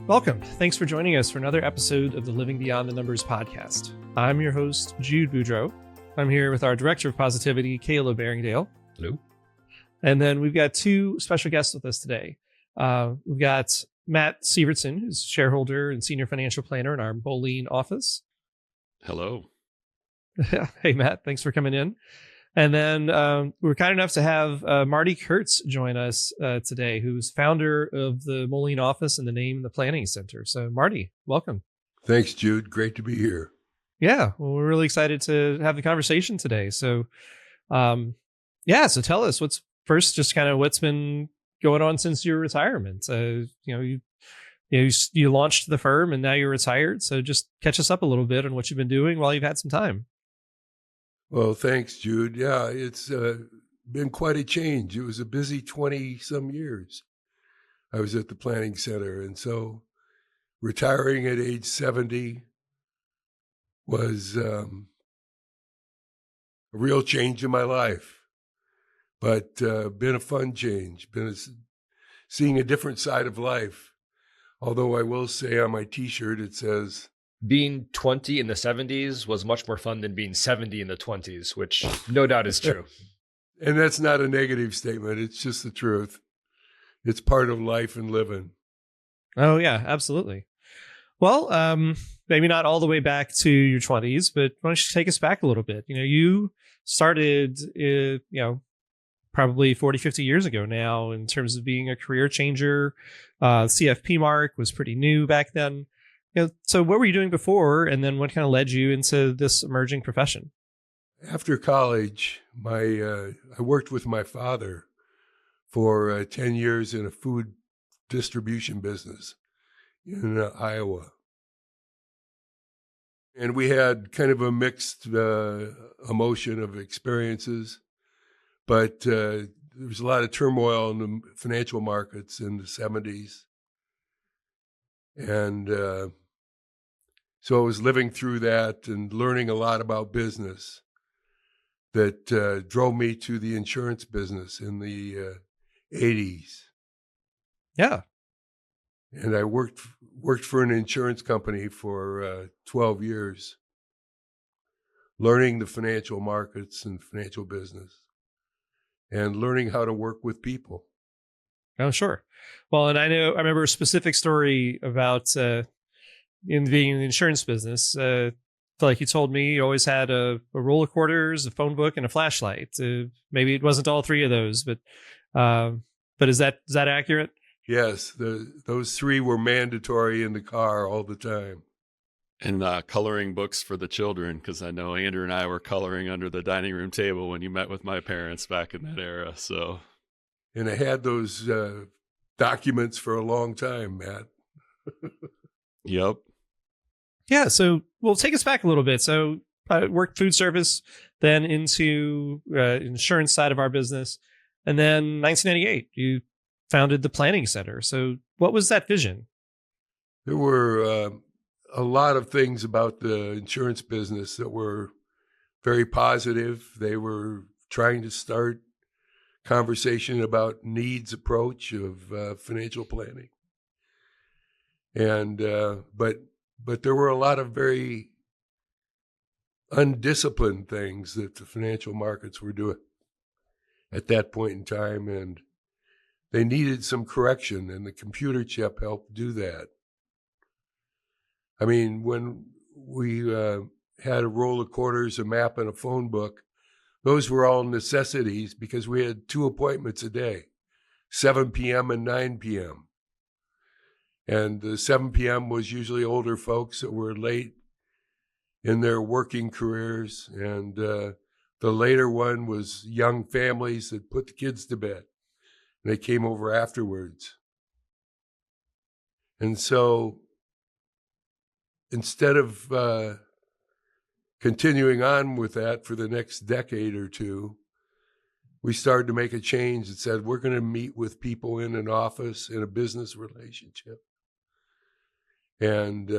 Welcome. Thanks for joining us for another episode of the Living Beyond the Numbers podcast. I'm your host, Jude Boudreaux. I'm here with our Director of Positivity, Caleb Arringdale. Hello. And then we've got two special guests with us today. We've got Matt Sivertsen, who's shareholder and senior financial planner in our Moline office. Hello. Hey, Matt. Thanks for coming in. And then we're kind enough to have Marty Kurtz join us today, who's founder of the Moline office and the name the Planning Center. So, Marty, welcome. Thanks, Jude. Great to be here. Yeah, well, we're really excited to have the conversation today. So, so tell us what's been going on since your retirement. You launched the firm and now you're retired. So just catch us up a little bit on what you've been doing while you've had some time. Well, thanks, Jude. Yeah, it's been quite a change. It was a busy 20-some years. I was at the Planning Center, and so retiring at age 70 was a real change in my life, but been a fun change, seeing a different side of life. Although I will say on my T-shirt, it says, being 20 in the 70s was much more fun than being 70 in the 20s, which no doubt is true. And that's not a negative statement. It's just the truth. It's part of life and living. Oh, yeah, absolutely. Well, maybe not all the way back to your 20s, but why don't you take us back a little bit? You started, probably 40, 50 years ago now in terms of being a career changer. CFP mark was pretty new back then. So what were you doing before, and then what kind of led you into this emerging profession? After college, I worked with my father for 10 years in a food distribution business in Iowa. And we had kind of a mixed emotion of experiences, but there was a lot of turmoil in the financial markets in the 70s. And so I was living through that and learning a lot about business that drove me to the insurance business in the 80s. Yeah. And I worked for an insurance company for 12 years, learning the financial markets and financial business and learning how to work with people. Oh, sure. Well, and I remember a specific story about in being in the insurance business. Like you told me, you always had a roll of quarters, a phone book, and a flashlight. Maybe it wasn't all three of those, but is that accurate? Yes, those three were mandatory in the car all the time. And coloring books for the children, because I know Andrew and I were coloring under the dining room table when you met with my parents back in that era. So, and I had those documents for a long time, Matt. Yep. Yeah. So, well, take us back a little bit. So, I worked food service, then into insurance side of our business, and then 1998, you founded the Planning Center. So, what was that vision? There were a lot of things about the insurance business that were very positive. They were trying to start conversation about needs approach of financial planning. And but there were a lot of very undisciplined things that the financial markets were doing at that point in time, and they needed some correction, and the computer chip helped do that. I mean, when we had a roll of quarters, a map, and a phone book, those were all necessities because we had 2 appointments a day, 7 p.m. and 9 p.m. And the 7 p.m. was usually older folks that were late in their working careers. And the later one was young families that put the kids to bed. And they came over afterwards. And so instead of continuing on with that for the next decade or two, we started to make a change that said we're going to meet with people in an office in a business relationship and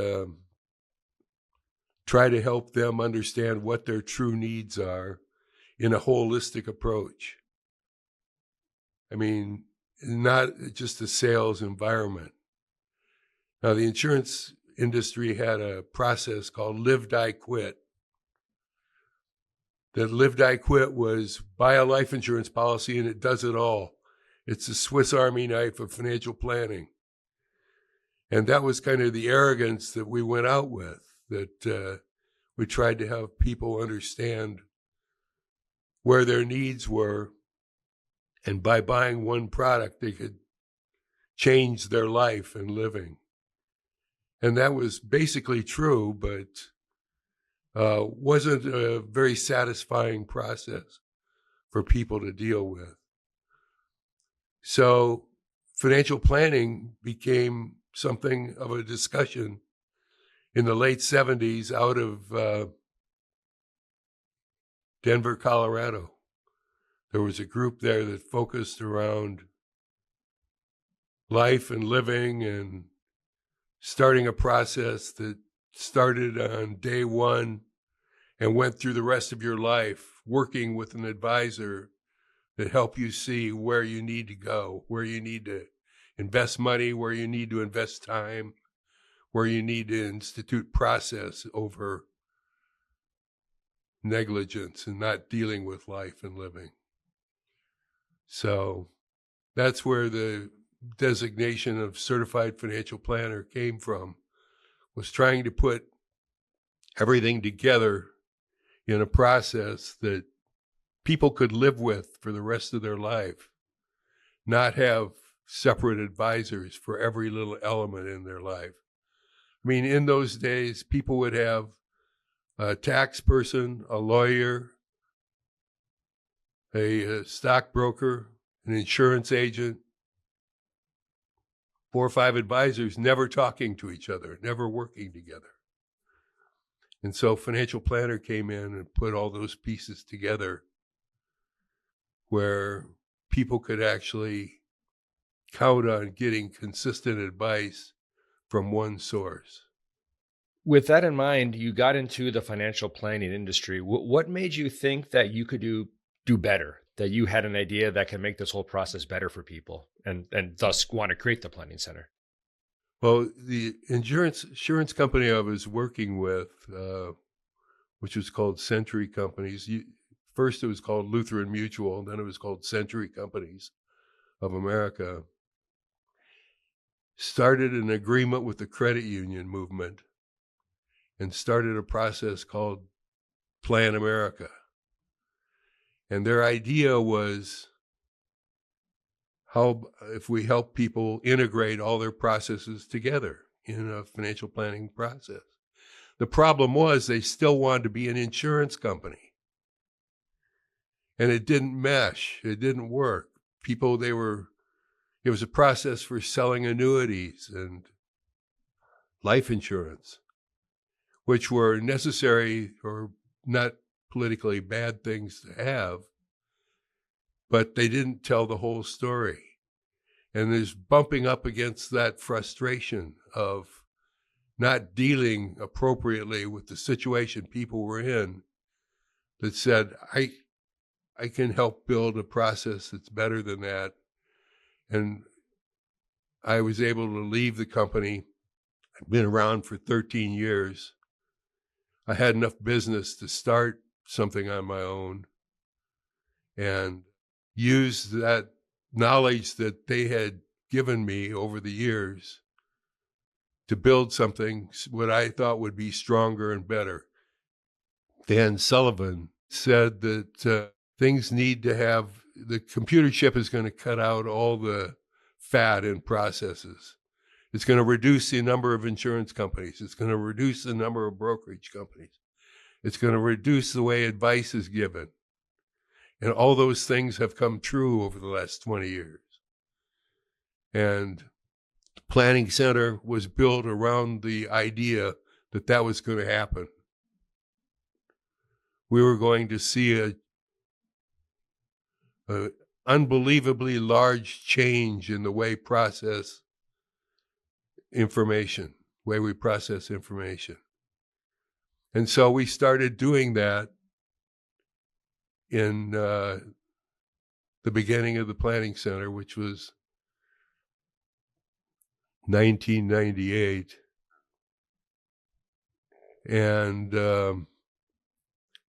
try to help them understand what their true needs are in a holistic approach. I mean, not just a sales environment. Now, the insurance industry had a process called live, die, quit. That live, die, quit was buy a life insurance policy and it does it all. It's the Swiss Army knife of financial planning. And that was kind of the arrogance that we went out with, that we tried to have people understand where their needs were. And by buying one product, they could change their life and living. And that was basically true, but wasn't a very satisfying process for people to deal with. So financial planning became something of a discussion in the late 70s out of Denver, Colorado. There was a group there that focused around life and living and starting a process that started on day one and went through the rest of your life, working with an advisor that help you see where you need to go, where you need to invest money, where you need to invest time, where you need to institute process over negligence and not dealing with life and living. So that's where the designation of certified financial planner came from, was trying to put everything together in a process that people could live with for the rest of their life, not have separate advisors for every little element in their life. I mean, in those days, people would have a tax person, a lawyer, a stockbroker, an insurance agent, 4 or 5 advisors never talking to each other, never working together. And so financial planner came in and put all those pieces together where people could actually count on getting consistent advice from one source. With that in mind, you got into the financial planning industry. What made you think that you could do better, that you had an idea that can make this whole process better for people and thus want to create the Planning Center? Well, the insurance company I was working with, which was called Century Companies, first it was called Lutheran Mutual, then it was called Century Companies of America, started an agreement with the credit union movement and started a process called Plan America. And their idea was how, if we help people integrate all their processes together in a financial planning process. The problem was they still wanted to be an insurance company. And it didn't mesh. It didn't work. It was a process for selling annuities and life insurance, which were necessary or not politically bad things to have, but they didn't tell the whole story. And there's bumping up against that frustration of not dealing appropriately with the situation people were in, that said, I can help build a process that's better than that. And I was able to leave the company. I'd been around for 13 years. I had enough business to start something on my own and use that knowledge that they had given me over the years to build something what I thought would be stronger and better. Dan Sullivan said that things need to have, the computer chip is going to cut out all the fat in processes. It's going to reduce the number of insurance companies. It's going to reduce the number of brokerage companies. It's going to reduce the way advice is given. And all those things have come true over the last 20 years. And the Planning Center was built around the idea that that was going to happen. We were going to see a unbelievably large change in the way we process information. And so we started doing that in the beginning of the Planning Center, which was 1998. And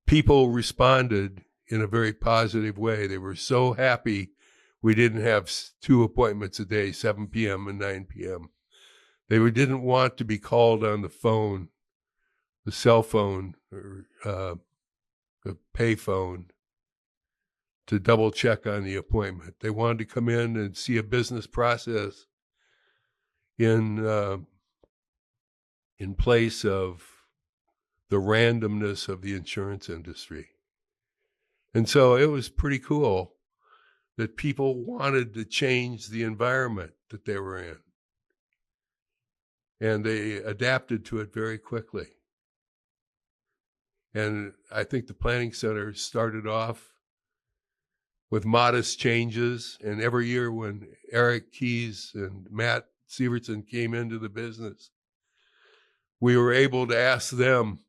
people responded in a very positive way. They were so happy we didn't have 2 appointments a day, 7 p.m. and 9 p.m. They didn't want to be called on the phone, the cell phone, or the pay phone to double check on the appointment. They wanted to come in and see a business process in place of the randomness of the insurance industry. And so it was pretty cool that people wanted to change the environment that they were in. And they adapted to it very quickly. And I think the Planning Center started off with modest changes. And every year when Eric Keyes and Matt Sivertsen came into the business, we were able to ask them,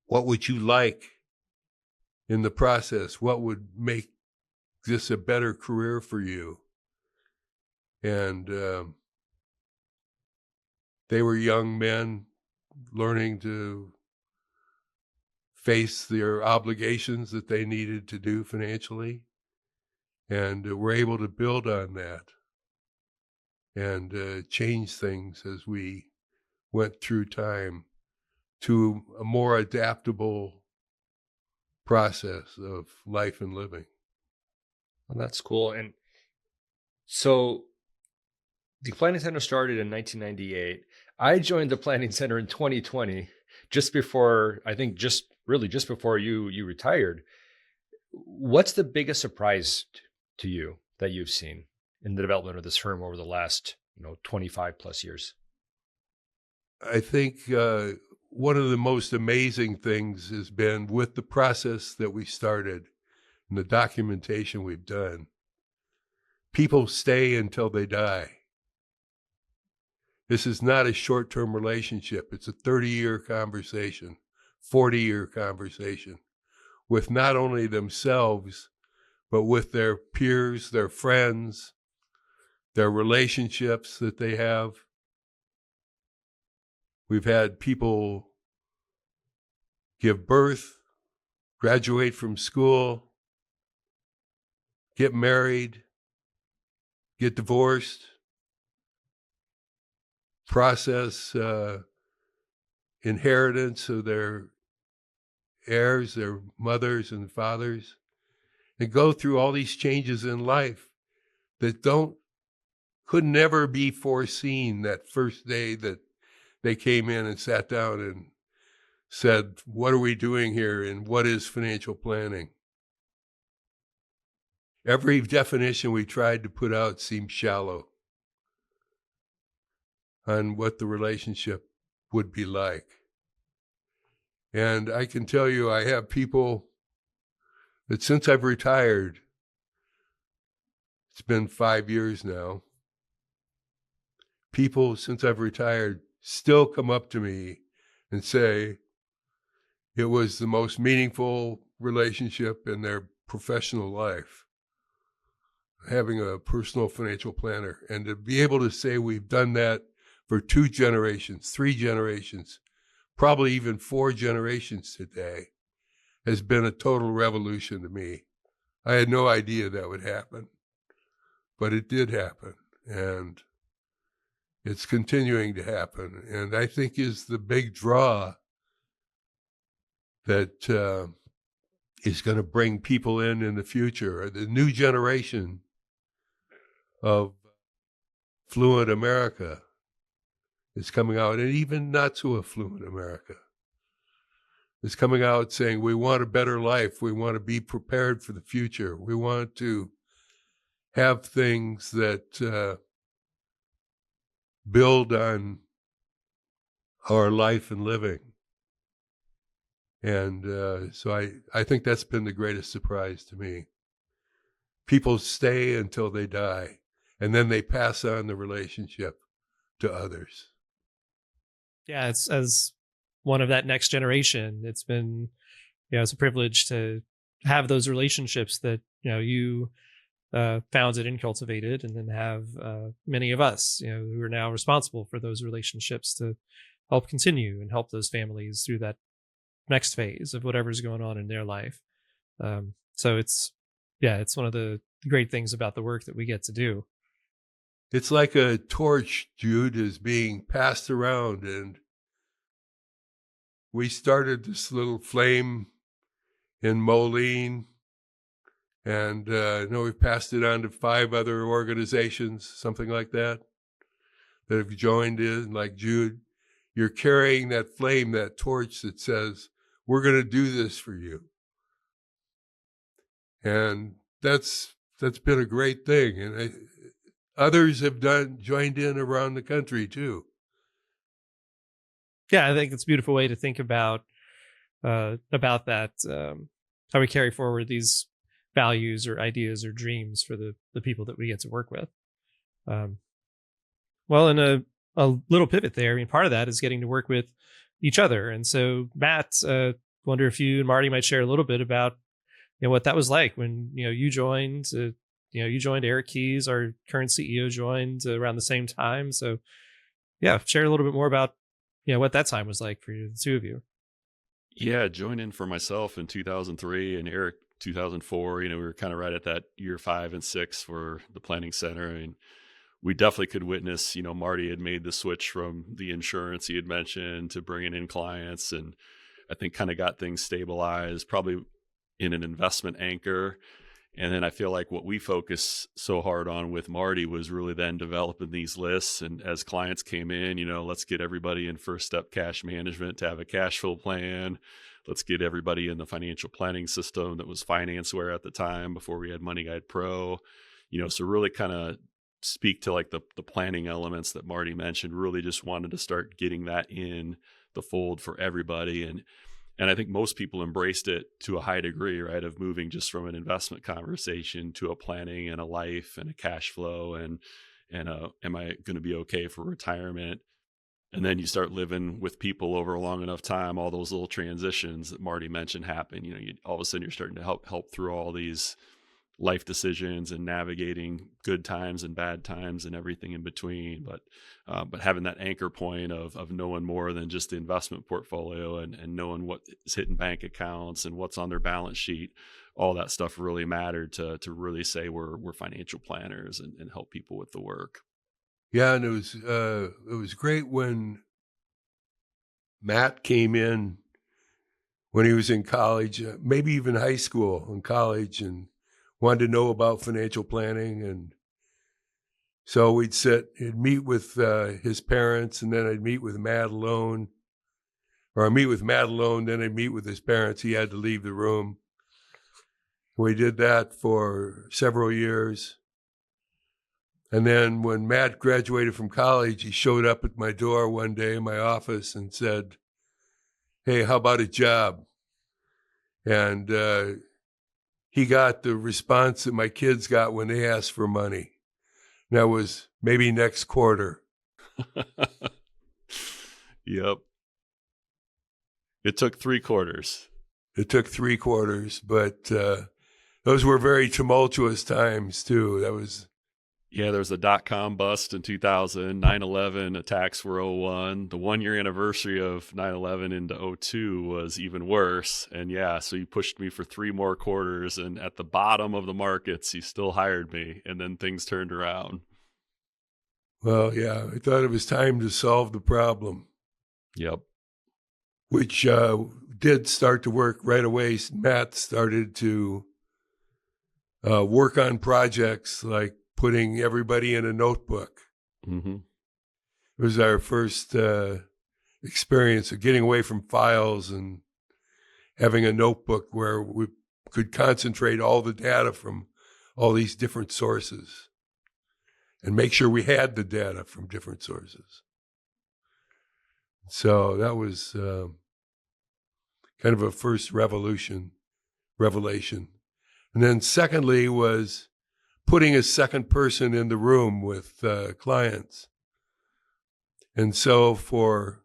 what would you like in the process? What would make this a better career for you? And they were young men learning to face their obligations that they needed to do financially. And we're able to build on that and change things as we went through time to a more adaptable process of life and living. Well, that's cool. And so the Planning Center started in 1998. I joined the Planning Center in 2020, just before, I think just before you retired. What's the biggest surprise to you that you've seen in the development of this firm over the last 25 plus years? I think one of the most amazing things has been with the process that we started and the documentation we've done. People stay until they die. This is not a short-term relationship. It's a 30-year conversation, 40-year conversation with not only themselves, but with their peers, their friends, their relationships that they have. We've had people give birth, graduate from school, get married, get divorced, process inheritance of their heirs, their mothers and fathers, and go through all these changes in life that could never be foreseen that first day that they came in and sat down and said, what are we doing here and what is financial planning? Every definition we tried to put out seemed shallow on what the relationship would be like. And I can tell you, I have people that since I've retired, it's been 5 years now, people since I've retired still come up to me and say it was the most meaningful relationship in their professional life, having a personal financial planner. And to be able to say we've done that for 2 generations, 3 generations, probably even 4 generations today, has been a total revolution to me. I had no idea that would happen, but it did happen. And it's continuing to happen. And I think is the big draw that is going to bring people in the future. The new generation of affluent America is coming out, and even not so affluent America is coming out saying, we want a better life. We want to be prepared for the future. We want to have things that build on our life and living. And so I think that's been the greatest surprise to me. People stay until they die, and then they pass on the relationship to others. Yeah, it's as one of that next generation. It's been, it's a privilege to have those relationships that, you founded and cultivated, and then have many of us, who are now responsible for those relationships to help continue and help those families through that next phase of whatever's going on in their life. So it's one of the great things about the work that we get to do. It's like a torch, Jude, is being passed around, and we started this little flame in Moline, and we've passed it on to 5 other organizations, something like that have joined in. Like Jude, you're carrying that flame, that torch that says, we're going to do this for you. And that's been a great thing. And others have joined in around the country too. Yeah, I think it's a beautiful way to think about that, how we carry forward these values or ideas or dreams for the people that we get to work with. Well, in a little pivot there, I mean, part of that is getting to work with each other. And so, Matt, wonder if you and Marty might share a little bit about what that was like when you joined. You joined. Eric Keys, our current CEO, joined around the same time. So, yeah, share a little bit more about what that time was like for you, the two of you. Yeah, joining for myself in 2003 and Eric 2004. We were kind of right at that year 5 and 6 for the Planning Center, and we definitely could witness. Marty had made the switch from the insurance he had mentioned to bringing in clients, and I think kind of got things stabilized, probably in an investment anchor. And then I feel like what we focused so hard on with Marty was really then developing these lists. And as clients came in, let's get everybody in first step cash management to have a cash flow plan. Let's get everybody in the financial planning system that was FinanceWare at the time before we had Money Guide Pro. So really kind of speak to like the planning elements that Marty mentioned. Really just wanted to start getting that in the fold for everybody. And I think most people embraced it to a high degree, right, of moving just from an investment conversation to a planning and a life and a cash flow and am I going to be okay for retirement? And then you start living with people over a long enough time, all those little transitions that Marty mentioned happen. All of a sudden you're starting to help through all these life decisions and navigating good times and bad times and everything in between. But having that anchor point of knowing more than just the investment portfolio and knowing what is hitting bank accounts and what's on their balance sheet, all that stuff really mattered to really say we're financial planners and help people with the work. Yeah, and it was great when Matt came in when he was in college, maybe even high school and college, and wanted to know about financial planning. And so he'd meet with his parents, and then I'd meet with Matt alone. Or I'd meet with Matt alone, then I'd meet with his parents. He had to leave the room. We did that for several years. And then when Matt graduated from college, he showed up at my door one day in my office and said, "Hey, how about a job?" And he got the response that my kids got when they asked for money. And that was maybe next quarter. Yep. It took 3 quarters. It took 3 quarters, but those were very tumultuous times too. Yeah, there was a dot-com bust in 2000, 9/11 attacks were 01. The 1-year anniversary of 9/11 into 02 was even worse. And yeah, so you pushed me for 3 more quarters, and at the bottom of the markets, you still hired me, and then things turned around. Well, yeah, I thought it was time to solve the problem. Yep. Which did start to work right away. Matt started to work on projects like putting everybody in a notebook. Mm-hmm. It was our first experience of getting away from files and having a notebook where we could concentrate all the data from all these different sources and make sure we had the data from different sources. So that was kind of a first revelation. And then secondly was putting a second person in the room with clients. And so for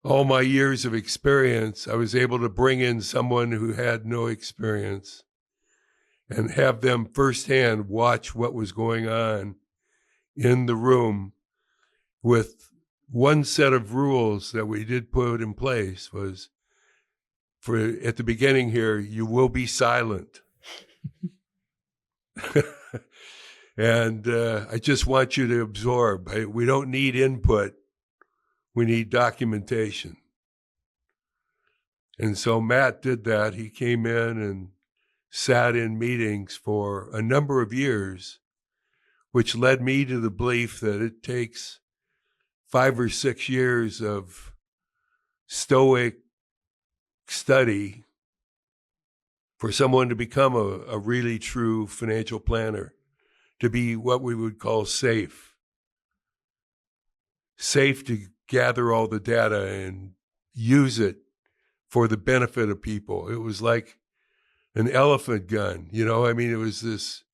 all my years of experience, I was able to bring in someone who had no experience and have them firsthand watch what was going on in the room. With one set of rules that we did put in place was, for at the beginning here, you will be silent. And I just want you to absorb. We don't need input. We need documentation. And so Matt did that. He came in and sat in meetings for a number of years, which led me to the belief that it takes 5 or 6 years of stoic study for someone to become a really true financial planner, to be what we would call safe to gather all the data and use it for the benefit of people. It was like an elephant gun, you know? I mean, it was this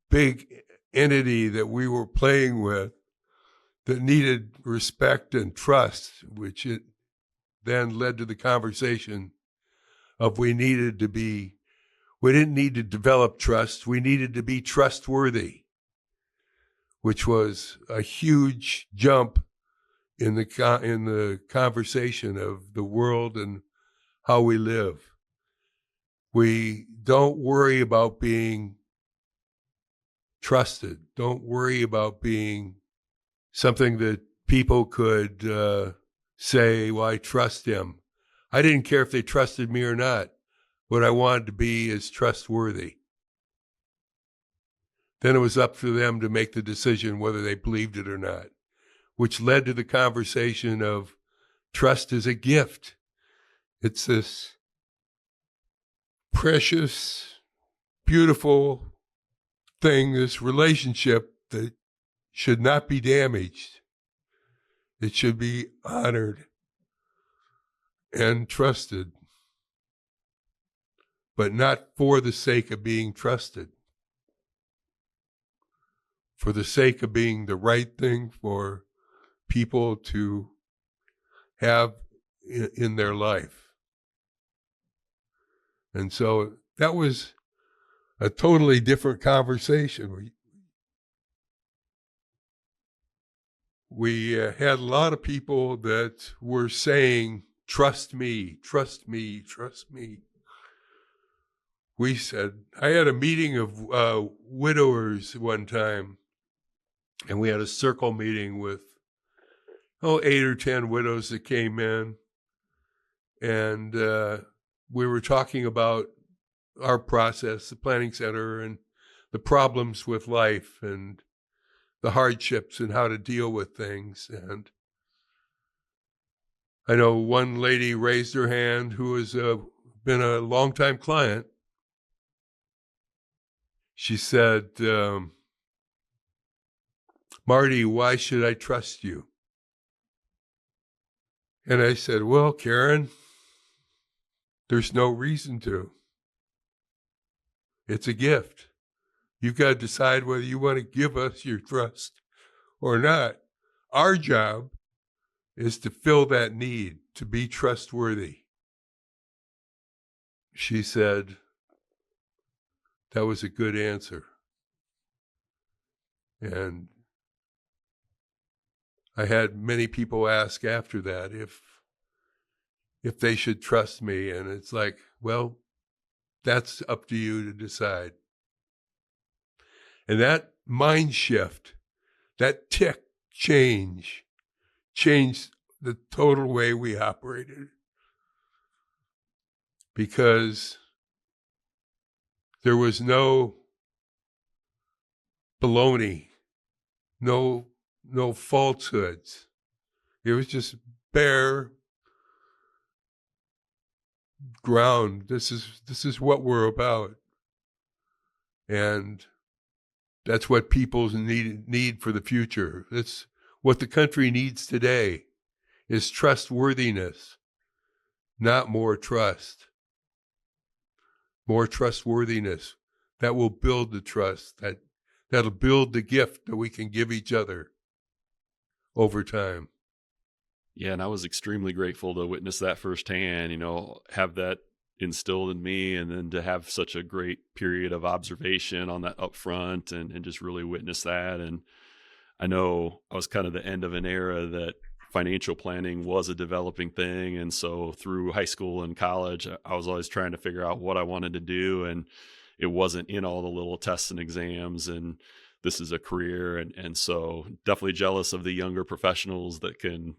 big entity that we were playing with that needed respect and trust, which it then led to the conversation of we didn't need to develop trust, we needed to be trustworthy, which was a huge jump in the conversation of the world and how we live. We don't worry about being trusted. Don't worry about being something that people could say, well, I trust him. I didn't care if they trusted me or not. What I wanted to be is trustworthy. Then it was up to them to make the decision whether they believed it or not, which led to the conversation of trust is a gift. It's this precious, beautiful thing, this relationship that should not be damaged. It should be honored and trusted, but not for the sake of being trusted, for the sake of being the right thing for people to have in their life. And so that was a totally different conversation. We had a lot of people that were saying, trust me, trust me, trust me. We said, I had a meeting of widowers one time, and we had a circle meeting with 8 or 10 widows that came in, and we were talking about our process, the Planning Center, and the problems with life and the hardships and how to deal with things. And I know one lady raised her hand who has been a longtime client. She said, Marty, why should I trust you? And I said, well, Karen, there's no reason to. It's a gift. You've got to decide whether you want to give us your trust or not. Our job is to fill that need, to be trustworthy. She said, that was a good answer. And I had many people ask after that if they should trust me. And it's like, well, that's up to you to decide. And that mind shift, that tick changed the total way we operated. Because there was no baloney, no falsehoods. It was just bare ground. This is what we're about. And that's what people's need for the future. That's what the country needs today, is trustworthiness, not more trust. More trustworthiness. That will build the trust. That'll build the gift that we can give each other over time. Yeah, and I was extremely grateful to witness that firsthand, have that instilled in me, and then to have such a great period of observation on that upfront and just really witness that. And I know I was kind of the end of an era that financial planning was a developing thing. And so through high school and college, I was always trying to figure out what I wanted to do. And it wasn't in all the little tests and exams, and this is a career. And so definitely jealous of the younger professionals that can,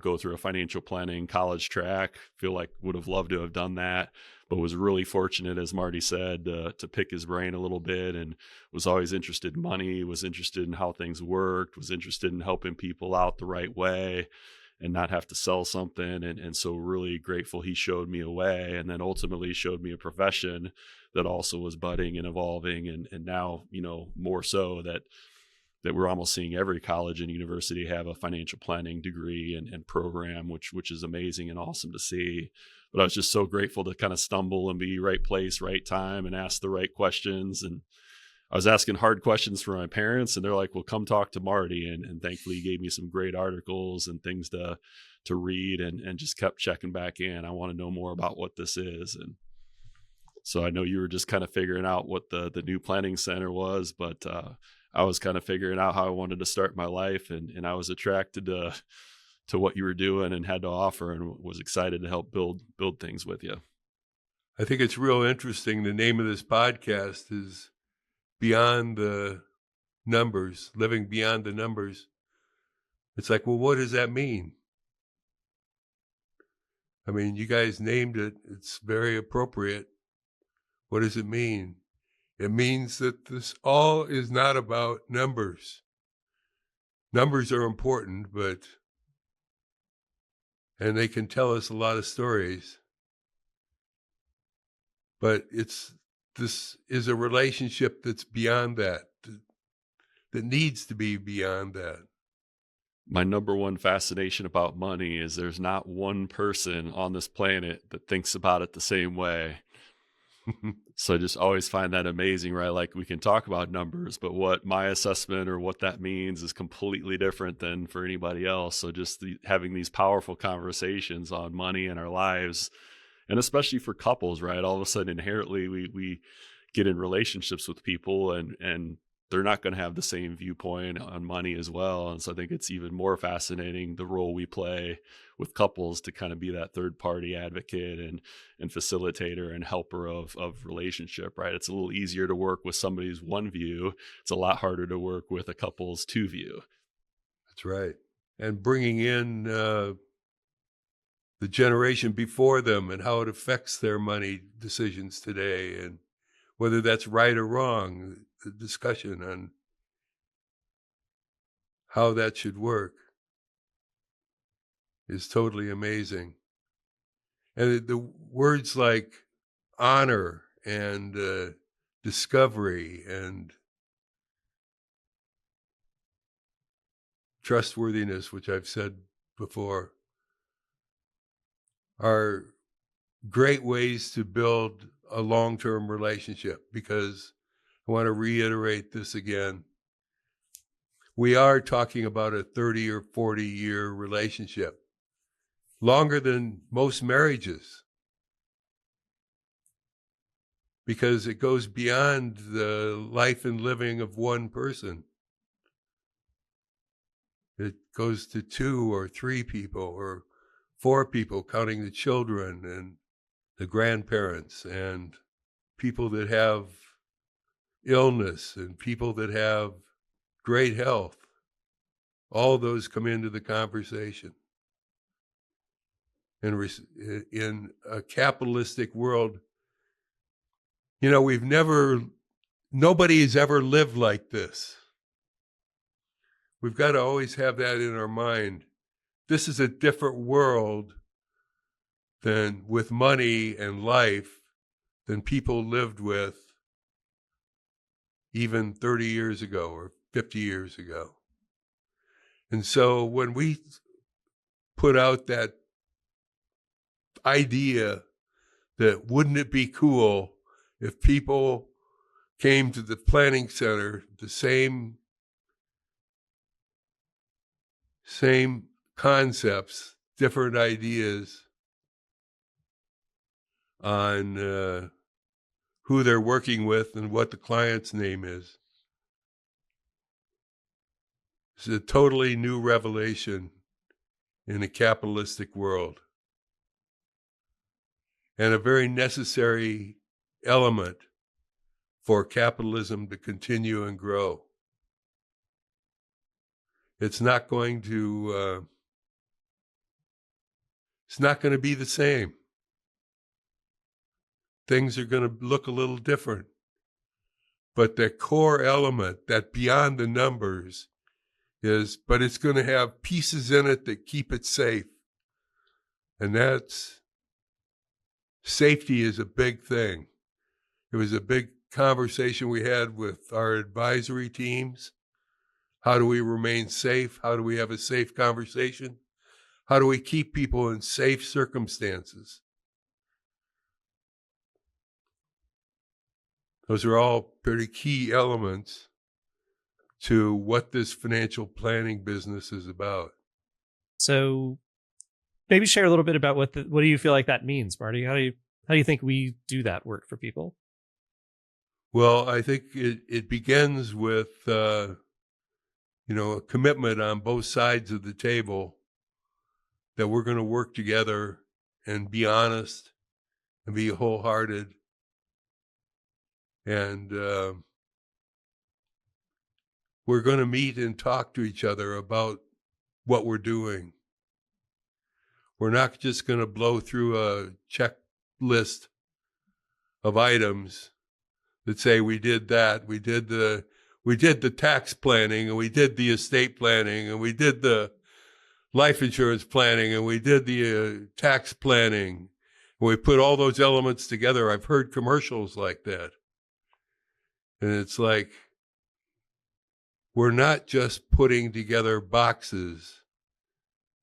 go through a financial planning college track. Feel like would have loved to have done that, but was really fortunate, as Marty said, to pick his brain a little bit, and was always interested in money, was interested in how things worked, was interested in helping people out the right way and not have to sell something. And so really grateful he showed me a way, and then ultimately showed me a profession that also was budding and evolving. And now, more so that we're almost seeing every college and university have a financial planning degree and program, which is amazing and awesome to see. But I was just so grateful to kind of stumble and be right place, right time, and ask the right questions. And I was asking hard questions for my parents, and they're like, well, come talk to Marty. And thankfully he gave me some great articles and things to read, and just kept checking back in. I want to know more about what this is. And so I know you were just kind of figuring out what the new planning center was, but I was kind of figuring out how I wanted to start my life, and I was attracted to what you were doing and had to offer, and was excited to help build things with you. I think it's real interesting. The name of this podcast is Beyond the Numbers, Living Beyond the Numbers. It's like, well, what does that mean? I mean, you guys named it. It's very appropriate. What does it mean? It means that this all is not about numbers. Numbers are important, and they can tell us a lot of stories. But this is a relationship that's beyond that needs to be beyond that. My number one fascination about money is there's not one person on this planet that thinks about it the same way. So I just always find that amazing, right? Like, we can talk about numbers, but what my assessment or what that means is completely different than for anybody else. So just having these powerful conversations on money in our lives, and especially for couples, right? All of a sudden, inherently, we get in relationships with people, and they're not going to have the same viewpoint on money as well. And so I think it's even more fascinating, the role we play with couples to kind of be that third party advocate and facilitator and helper of relationship, right? It's a little easier to work with somebody's one view. It's a lot harder to work with a couple's two view. That's right. And bringing in the generation before them and how it affects their money decisions today, and whether that's right or wrong, the discussion on how that should work is totally amazing. And the words like honor and discovery and trustworthiness, which I've said before, are great ways to build a long-term relationship, because I want to reiterate this again. We are talking about a 30 or 40-year relationship, longer than most marriages, because it goes beyond the life and living of one person. It goes to 2 or 3 people or 4 people, counting the children and the grandparents and people that have illness and people that have great health. All those come into the conversation. In a capitalistic world, nobody has ever lived like this. We've got to always have that in our mind. This is a different world than with money and life than people lived with even 30 years ago or 50 years ago. And so when we put out that idea that wouldn't it be cool if people came to the planning center, the same concepts, different ideas, on who they're working with and what the client's name is. It's a totally new revelation in a capitalistic world, and a very necessary element for capitalism to continue and grow. It's not going to be the same. Things are going to look a little different. But the core element, that beyond the numbers, but it's going to have pieces in it that keep it safe. And safety is a big thing. It was a big conversation we had with our advisory teams. How do we remain safe? How do we have a safe conversation? How do we keep people in safe circumstances? Those are all pretty key elements to what this financial planning business is about. So maybe share a little bit about what do you feel like that means, Marty? How do you think we do that work for people? Well, I think it begins with a commitment on both sides of the table that we're going to work together and be honest and be wholehearted. And we're going to meet and talk to each other about what we're doing. We're not just going to blow through a checklist of items that say we did that, we did the tax planning, and we did the estate planning, and we did the life insurance planning, and we did the tax planning. And we put all those elements together. I've heard commercials like that. And it's like, we're not just putting together boxes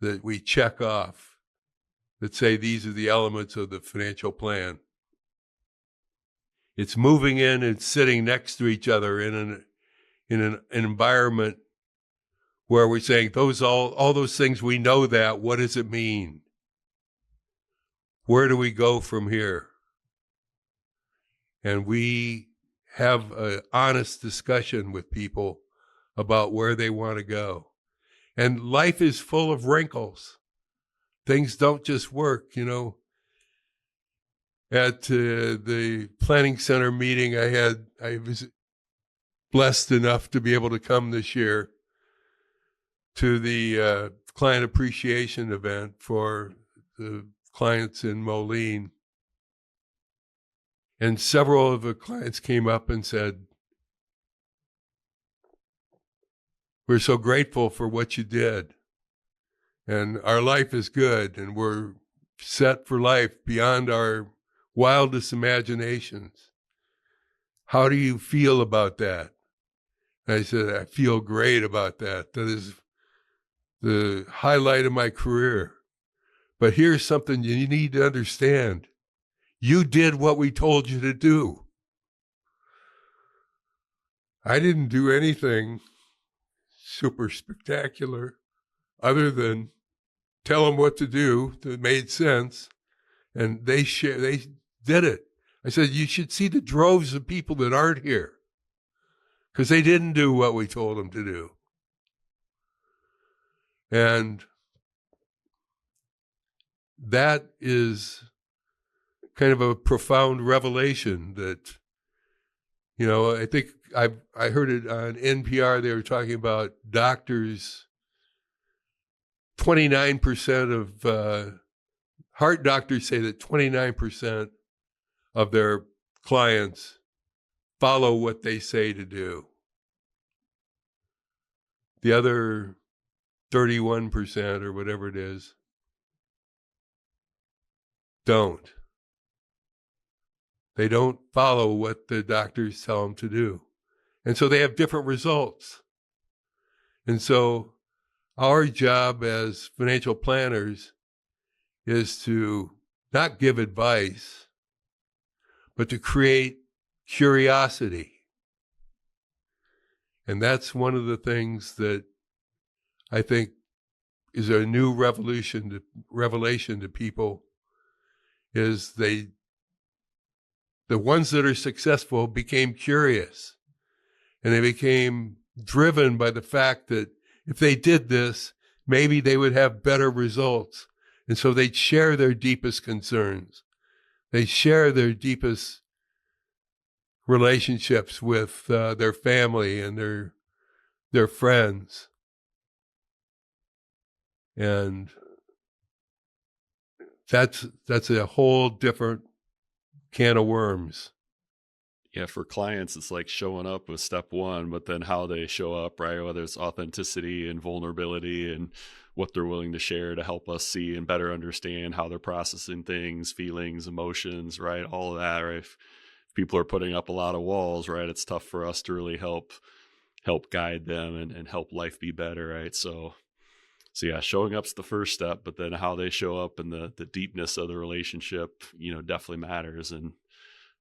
that we check off that say these are the elements of the financial plan. It's moving in and sitting next to each other in an environment where we're saying all those things, we know that. What does it mean? Where do we go from here? And we have an honest discussion with people about where they want to go. And life is full of wrinkles. Things don't just work, At the Planning Center meeting I was blessed enough to be able to come this year to the client appreciation event for the clients in Moline. And several of the clients came up and said, "We're so grateful for what you did. And our life is good, and we're set for life beyond our wildest imaginations. How do you feel about that?" And I said, "I feel great about that. That is the highlight of my career. But here's something you need to understand. You did what we told you to do. I didn't do anything super spectacular other than tell them what to do that made sense, and they did it." I said, "You should see the droves of people that aren't here because they didn't do what we told them to do." And that is kind of a profound revelation that, I think I heard it on NPR. They were talking about doctors. 29% of heart doctors say that 29% of their clients follow what they say to do. The other 31% or whatever it is don't. They don't follow what the doctors tell them to do. And so they have different results. And so our job as financial planners is to not give advice, but to create curiosity. And that's one of the things that I think is a new revelation to people, is they the ones that are successful became curious, and they became driven by the fact that if they did this, maybe they would have better results. And so they'd share their deepest concerns. They share their deepest relationships with their family and their friends. And that's a whole different can of worms. Yeah, for clients, it's like showing up with step one, but then how they show up, right? Whether it's authenticity and vulnerability and what they're willing to share to help us see and better understand how they're processing things, feelings, emotions, right? All of that, right? If people are putting up a lot of walls, right? It's tough for us to really help guide them and help life be better, right? So yeah, showing up's the first step, but then how they show up and the deepness of the relationship, definitely matters. And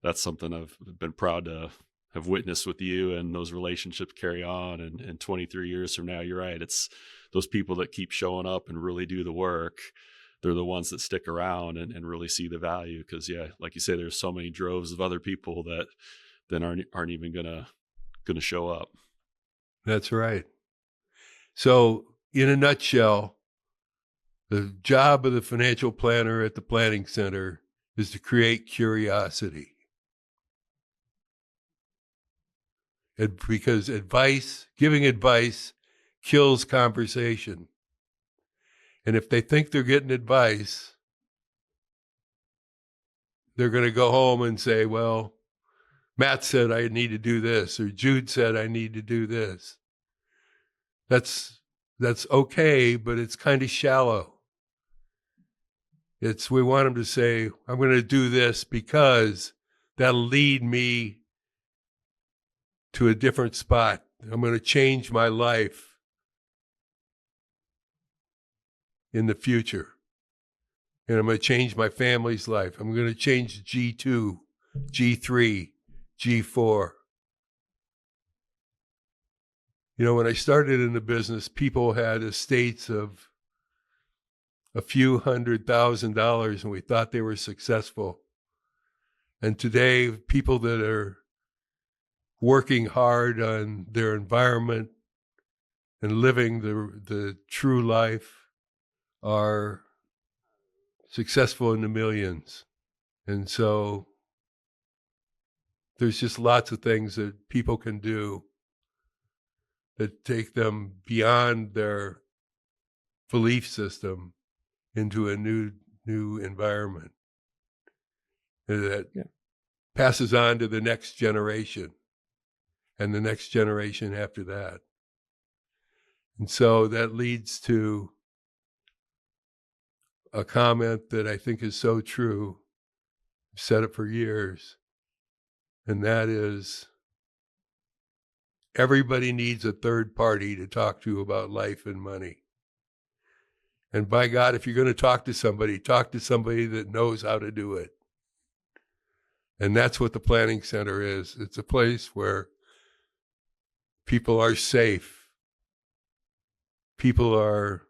that's something I've been proud to have witnessed with you, and those relationships carry on. And 23 years from now, you're right. It's those people that keep showing up and really do the work. They're the ones that stick around and really see the value. Because yeah, like you say, there's so many droves of other people that then aren't even gonna show up. That's right. So in a nutshell, the job of the financial planner at the Planning Center is to create curiosity. And because giving advice kills conversation. And if they think they're getting advice, they're going to go home and say, well, Matt said I need to do this, or Jude said I need to do this. That's okay, but it's kind of shallow. We want them to say, I'm going to do this because that'll lead me to a different spot. I'm going to change my life in the future. And I'm going to change my family's life. I'm going to change G2, G3, G4. When I started in the business, people had estates of a few $100,000 and we thought they were successful. And today, people that are working hard on their environment and living the true life are successful in the millions. And so there's just lots of things that people can do that take them beyond their belief system into a new environment that passes on to the next generation and the next generation after that. And so that leads to a comment that I think is so true. I've said it for years, and that is, everybody needs a third party to talk to about life and money. And by God, if you're going to talk to somebody that knows how to do it. And that's what the Planning Center is. It's a place where people are safe. People are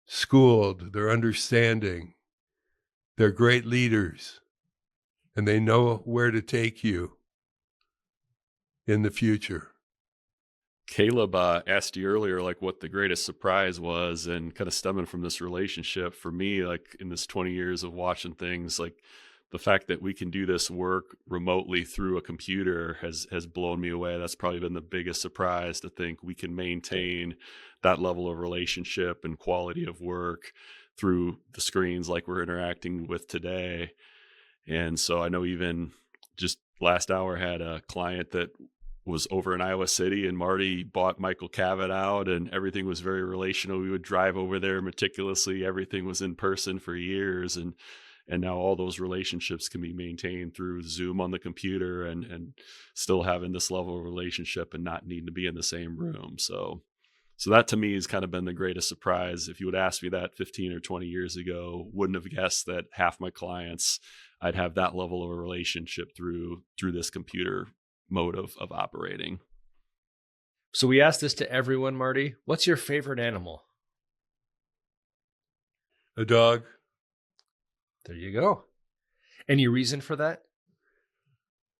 schooled. They're understanding. They're great leaders. And they know where to take you in the future. Caleb asked you earlier, like, what the greatest surprise was, and kind of stemming from this relationship for me, like in this 20 years of watching things, like the fact that we can do this work remotely through a computer has blown me away. That's probably been the biggest surprise, to think we can maintain that level of relationship and quality of work through the screens like we're interacting with today. And so I know even just last hour had a client that was over in Iowa City, and Marty bought Michael Cavett out, and everything was very relational. We would drive over there meticulously. Everything was in person for years. And now all those relationships can be maintained through Zoom on the computer, and still having this level of relationship and not needing to be in the same room. So that to me has kind of been the greatest surprise. If you would ask me that 15 or 20 years ago, wouldn't have guessed that half my clients, I'd have that level of a relationship through this computer mode of operating. So we asked this to everyone, Marty. What's your favorite animal? A dog. There you go. Any reason for that?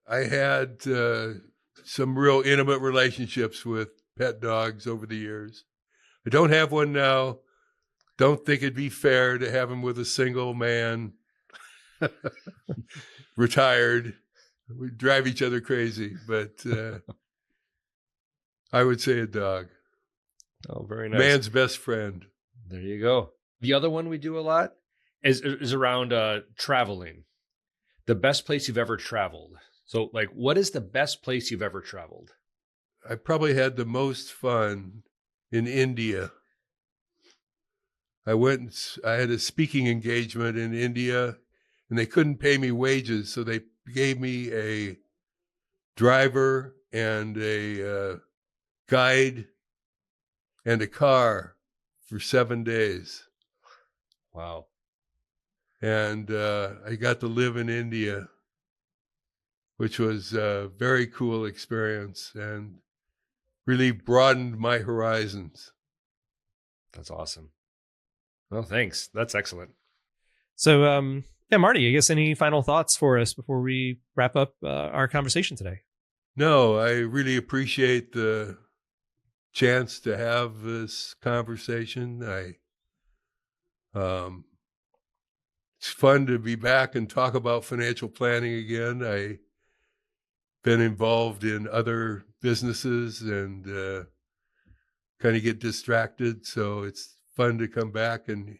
I had some real intimate relationships with pet dogs over the years. I don't have one now. Don't think it'd be fair to have him with a single man, retired. We drive each other crazy, but I would say a dog. Oh, very nice. Man's best friend. There you go. The other one we do a lot is around traveling. The best place you've ever traveled. So, like, what is the best place you've ever traveled? I probably had the most fun in India. I had a speaking engagement in India, and they couldn't pay me wages, so they gave me a driver and a guide and a car for 7 days. Wow. And I got to live in India, which was a very cool experience and really broadened my horizons. That's awesome. Well, thanks. That's excellent. So, Marty, I guess any final thoughts for us before we wrap up our conversation today? No, I really appreciate the chance to have this conversation. It's fun to be back and talk about financial planning again. I've been involved in other businesses and kind of get distracted. So it's fun to come back and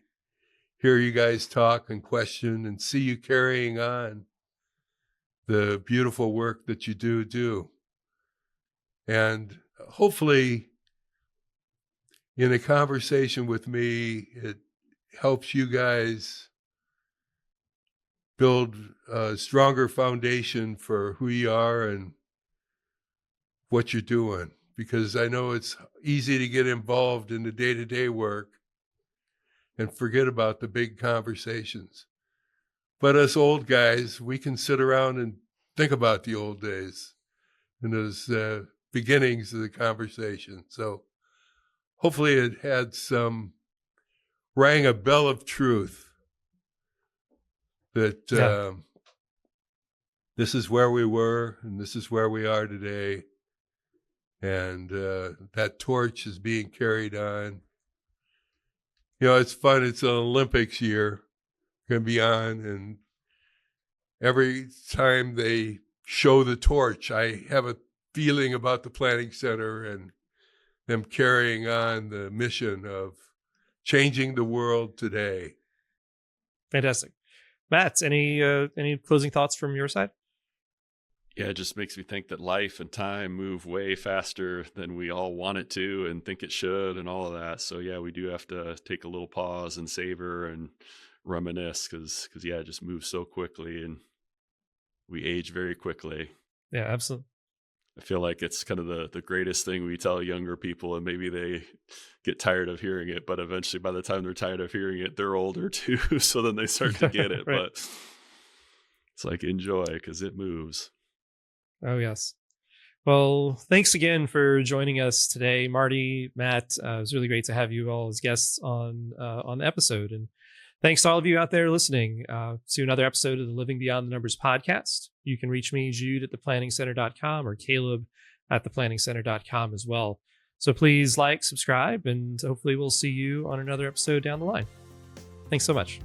hear you guys talk and question and see you carrying on the beautiful work that you do. And hopefully in a conversation with me, it helps you guys build a stronger foundation for who you are and what you're doing. Because I know it's easy to get involved in the day-to-day work and forget about the big conversations. But us old guys, we can sit around and think about the old days and those beginnings of the conversation. So hopefully it had rang a bell of truth that this is where we were and this is where we are today. And that torch is being carried on. You know, it's fun. It's an Olympics year, going to be on. And every time they show the torch, I have a feeling about the Planning Center and them carrying on the mission of changing the world today. Fantastic. Matt, any closing thoughts from your side? Yeah, it just makes me think that life and time move way faster than we all want it to and think it should and all of that. So yeah, we do have to take a little pause and savor and reminisce because yeah, it just moves so quickly and we age very quickly. Yeah, absolutely. I feel like it's kind of the greatest thing we tell younger people, and maybe they get tired of hearing it, but eventually by the time they're tired of hearing it, they're older too. So then they start to get it, Right. But it's like, enjoy because it moves. Oh, yes. Well, thanks again for joining us today, Marty, Matt. It was really great to have you all as guests on the episode. And thanks to all of you out there listening to another episode of the Living Beyond the Numbers podcast. You can reach me, Jude, at theplanningscenter.com or Caleb at theplanningscenter.com as well. So please like, subscribe, and hopefully we'll see you on another episode down the line. Thanks so much.